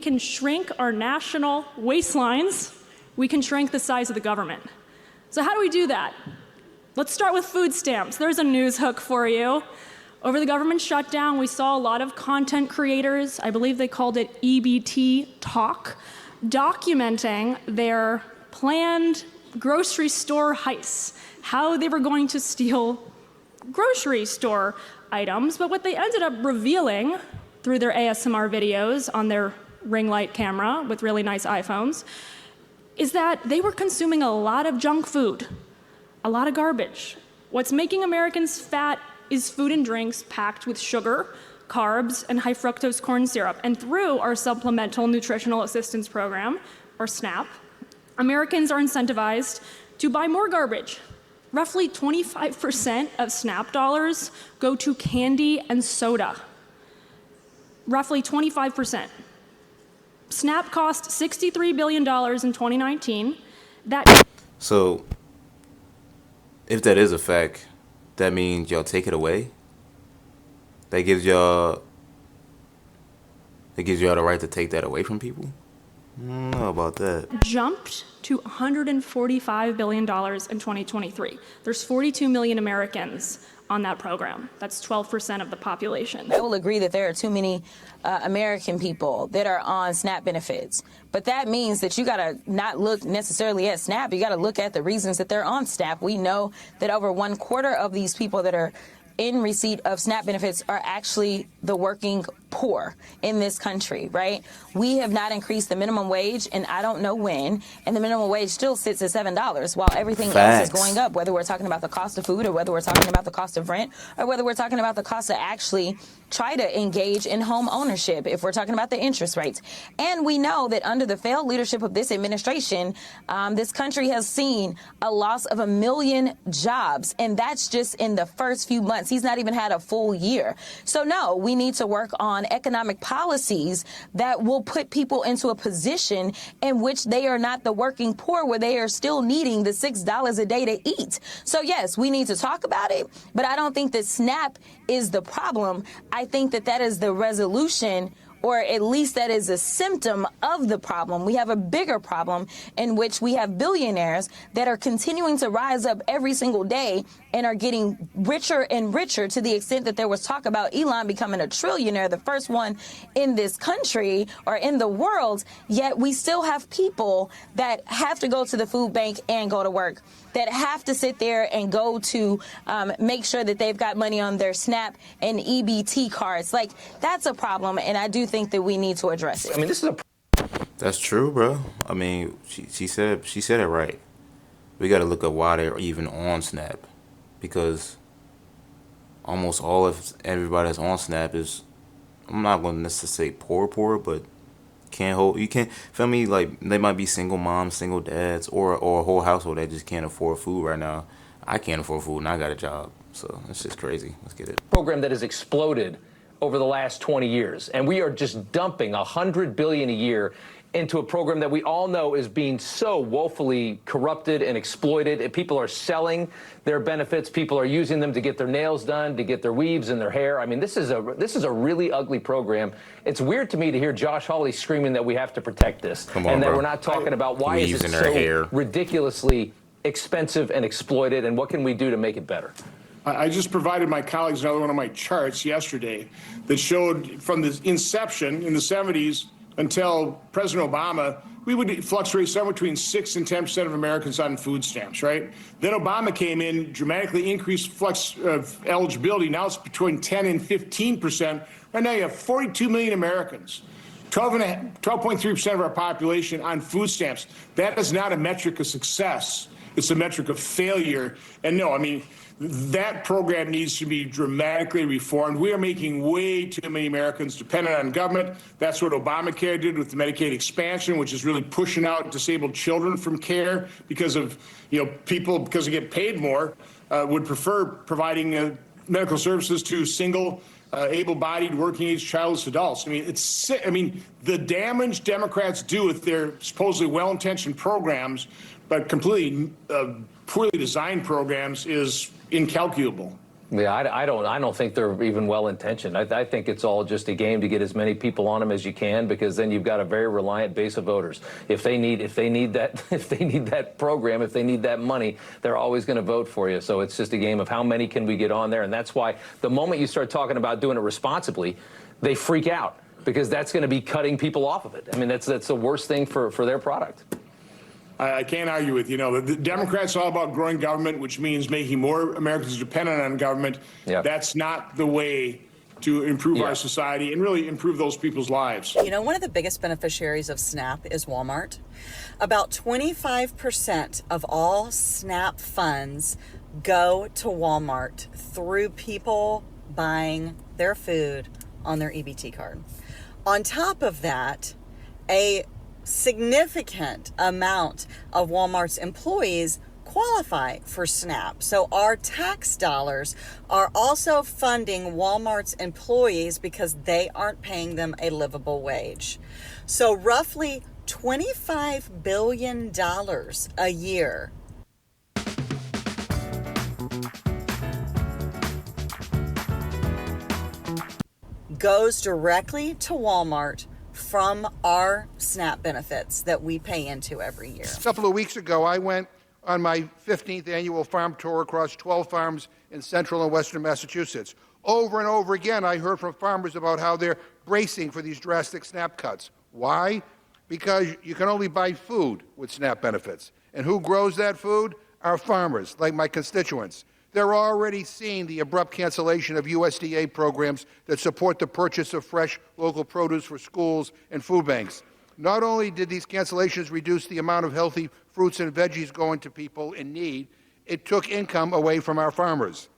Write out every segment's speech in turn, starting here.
can shrink our national waistlines, we can shrink the size of the government. So how do we do that? Let's start with food stamps. There's a news hook for you. Over the government shutdown, we saw a lot of content creators, I believe they called it EBT talk, documenting their planned grocery store heists, how they were going to steal grocery store items. But what they ended up revealing through their ASMR videos on their ring light camera with really nice iPhones is that they were consuming a lot of junk food, a lot of garbage. What's making Americans fat is food and drinks packed with sugar, carbs, and high fructose corn syrup. And through our Supplemental Nutritional Assistance Program, or SNAP, Americans are incentivized to buy more garbage. Roughly 25% of SNAP dollars go to candy and soda. Roughly 25%. SNAP cost $63 billion in 2019. So, if that is a fact, that means y'all take it away? That gives y'all the right to take that away from people? I don't know about that. Jumped to $145 billion in 2023. There's 42 million Americans on that program. That's 12% of the population. I will agree that there are too many American people that are on SNAP benefits. But that means that you got to not look necessarily at SNAP. You got to look at the reasons that they're on SNAP. We know that over 1/4 of these people that are in receipt of SNAP benefits are actually the working poor in this country, right? We have not increased the minimum wage, and I don't know when, and the minimum wage still sits at $7 while everything else is going up, whether we're talking about the cost of food or whether we're talking about the cost of rent or whether we're talking about the cost to actually try to engage in home ownership, if we're talking about the interest rates. And we know that under the failed leadership of this administration, this country has seen a loss of 1 million jobs, and that's just in the first few months. He's not even had a full year. So no, we need to work on economic policies that will put people into a position in which they are not the working poor, where they are still needing the $6 a day to eat. So yes, we need to talk about it, but I don't think that SNAP is the problem. I think that that is the resolution, or at least that is a symptom of the problem. We have a bigger problem in which we have billionaires that are continuing to rise up every single day and are getting richer and richer, to the extent that there was talk about Elon becoming a trillionaire, the first one in this country or in the world. Yet we still have people that have to go to the food bank and go to work, that have to sit there and go to make sure that they've got money on their SNAP and EBT cards. Like, that's a problem, and I do think that we need to address it. I mean, this is That's true, bro. I mean, she said it right. We got to look at why they're even on SNAP, because almost all of everybody that's on SNAP is, I'm not going to necessarily say poor, but you can't feel me, like they might be single moms, single dads, or a whole household that just can't afford food right now. I can't afford food and I got a job, so it's just crazy. Let's get it. Program that has exploded over the last 20 years, and we are just dumping $100 billion a year into a program that we all know is being so woefully corrupted and exploited. And people are selling their benefits. People are using them to get their nails done, to get their weaves in their hair. I mean, this is a really ugly program. It's weird to me to hear Josh Hawley screaming that we have to protect this, Come on, and that bro. we're not talking about why is Weaves it in their so hair. ridiculously expensive and exploited, and what can we do to make it better? I just provided my colleagues another one of my charts yesterday that showed from the inception in the 70s until President Obama, we would fluctuate somewhere between 6 and 10% of Americans on food stamps, right? Then Obama came in, dramatically increased eligibility. Now it's between 10 and 15%. Right now you have 42 million Americans, 12.3% of our population on food stamps. That is not a metric of success. It's a metric of failure. And no, I mean, that program needs to be dramatically reformed. We are making way too many Americans dependent on government. That's what Obamacare did with the Medicaid expansion, which is really pushing out disabled children from care because of, people, because they get paid more, would prefer providing medical services to single, able-bodied, working-age childless adults. I mean, the damage Democrats do with their supposedly well-intentioned programs, but completely poorly designed programs, is incalculable. Yeah, I don't think they're even well intentioned. I think it's all just a game to get as many people on them as you can, because then you've got a very reliant base of voters. If they need that program, if they need that money, they're always going to vote for you. So it's just a game of how many can we get on there, and that's why the moment you start talking about doing it responsibly, they freak out, because that's going to be cutting people off of it. I mean, that's the worst thing for their product. I can't argue with you. Know, the Democrats are all about growing government, which means making more Americans dependent on government. Yep. That's not the way to improve our society and really improve those people's lives. You know, one of the biggest beneficiaries of SNAP is Walmart. About 25% of all SNAP funds go to Walmart through people buying their food on their EBT card. On top of that, a significant amount of Walmart's employees qualify for SNAP. So our tax dollars are also funding Walmart's employees because they aren't paying them a livable wage. So roughly $25 billion a year goes directly to Walmart from our SNAP benefits that we pay into every year. A couple of weeks ago, I went on my 15th annual farm tour across 12 farms in central and western Massachusetts. Over and over again, I heard from farmers about how they're bracing for these drastic SNAP cuts. Why? Because you can only buy food with SNAP benefits. And who grows that food? Our farmers, like my constituents. They're already seeing the abrupt cancellation of USDA programs that support the purchase of fresh local produce for schools and food banks. Not only did these cancellations reduce the amount of healthy fruits and veggies going to people in need, it took income away from our farmers.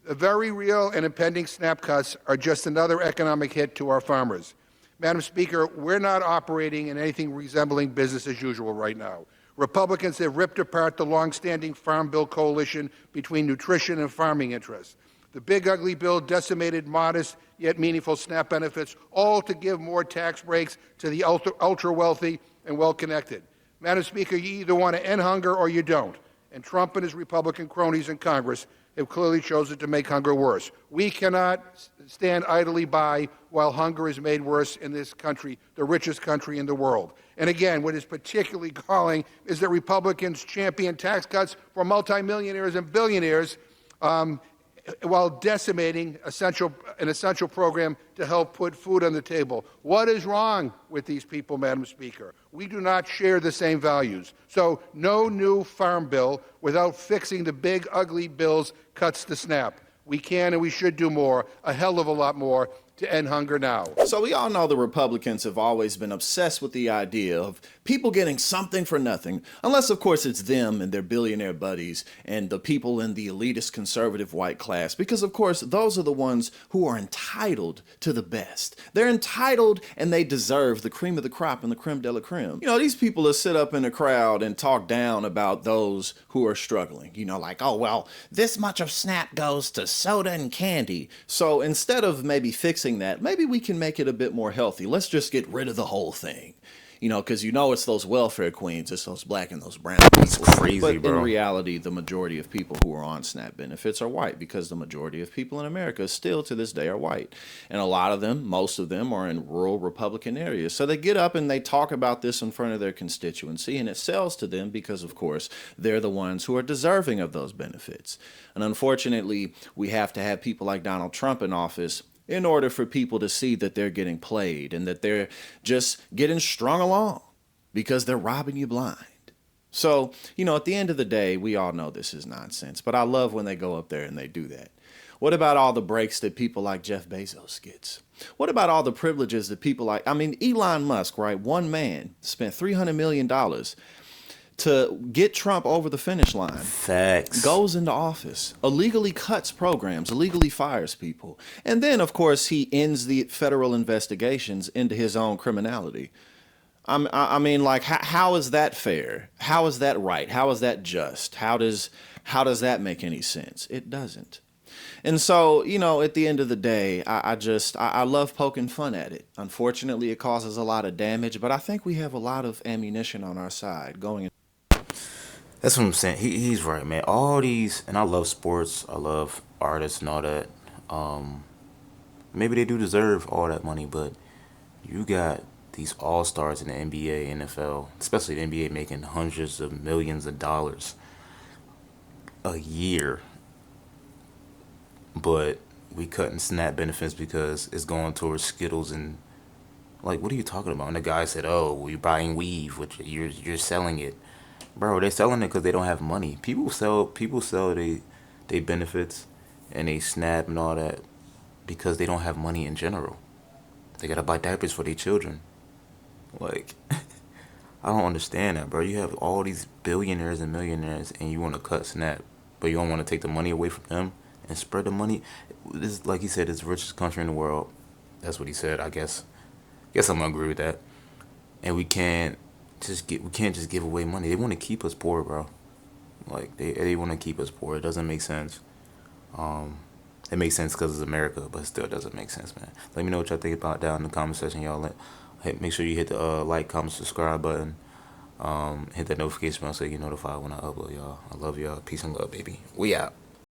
The very real and impending SNAP cuts are just another economic hit to our farmers. Madam Speaker, we're not operating in anything resembling business as usual right now. Republicans have ripped apart the long-standing Farm Bill coalition between nutrition and farming interests. The big ugly bill decimated modest yet meaningful SNAP benefits, all to give more tax breaks to the ultra-wealthy and well-connected. Madam Speaker, you either want to end hunger or you don't. And Trump and his Republican cronies in Congress have clearly chosen to make hunger worse. We cannot stand idly by while hunger is made worse in this country, the richest country in the world. And again, what is particularly galling is that Republicans champion tax cuts for multimillionaires and billionaires while decimating an essential program to help put food on the table. What is wrong with these people, Madam Speaker? We do not share the same values. So no new farm bill without fixing the big, ugly bill's cuts to SNAP. We can and we should do more, a hell of a lot more, to end hunger now. So we all know the Republicans have always been obsessed with the idea of people getting something for nothing, unless of course it's them and their billionaire buddies and the people in the elitist conservative white class, because of course those are the ones who are entitled to the best. They're entitled and they deserve the cream of the crop and the creme de la creme. You know, these people that sit up in a crowd and talk down about those who are struggling, you know, like, oh, well, this much of SNAP goes to soda and candy. So instead of maybe fixing that, maybe we can make it a bit more healthy. Let's just get rid of the whole thing. You know, because you know it's those welfare queens, it's those black and those brown people. That's crazy, but bro. in reality, the majority of people who are on SNAP benefits are white, because the majority of people in America still to this day are white. And a lot of them, most of them, are in rural Republican areas. So they get up and they talk about this in front of their constituency, and it sells to them because, of course, they're the ones who are deserving of those benefits. And unfortunately, we have to have people like Donald Trump in office in order for people to see that they're getting played and that they're just getting strung along because they're robbing you blind. So, you know, at the end of the day, we all know this is nonsense, but I love when they go up there and they do that. What about all the breaks that people like Jeff Bezos gets? What about all the privileges that people like, Elon Musk, right? One man spent $300 million to get Trump over the finish line. Facts. Goes into office, illegally cuts programs, illegally fires people. And then, of course, he ends the federal investigations into his own criminality. How is that fair? How is that right? How is that just? How does that make any sense? It doesn't. And so, you know, at the end of the day, I love poking fun at it. Unfortunately, it causes a lot of damage, but I think we have a lot of ammunition on our side going. That's what I'm saying. He's right, man. All these, and I love sports. I love artists and all that. Maybe they do deserve all that money, but you got these all stars in the NBA, NFL, especially the NBA, making hundreds of millions of dollars a year, but we cutting SNAP benefits because it's going towards Skittles and like, what are you talking about? And the guy said, "Oh, we're buying weave, which you're selling it, bro. They're selling it because they don't have money. People sell they benefits and they SNAP and all that because they don't have money in general. They gotta buy diapers for their children. Like, I don't understand that, bro. You have all these billionaires and millionaires, and you want to cut SNAP, but you don't want to take the money away from them and spread the money. This, like he said, it's the richest country in the world. That's what he said. I guess. Guess I'm gonna agree with that. And we can't just give away money. They want to keep us poor, bro. Like they want to keep us poor. It doesn't make sense. It makes sense because it's America, but it still doesn't make sense, man. Let me know what y'all think about that in the comment section, y'all. Make sure you hit the like, comment, subscribe button. Hit that notification bell so you get notified when I upload, y'all. I love y'all. Peace and love, baby. We out.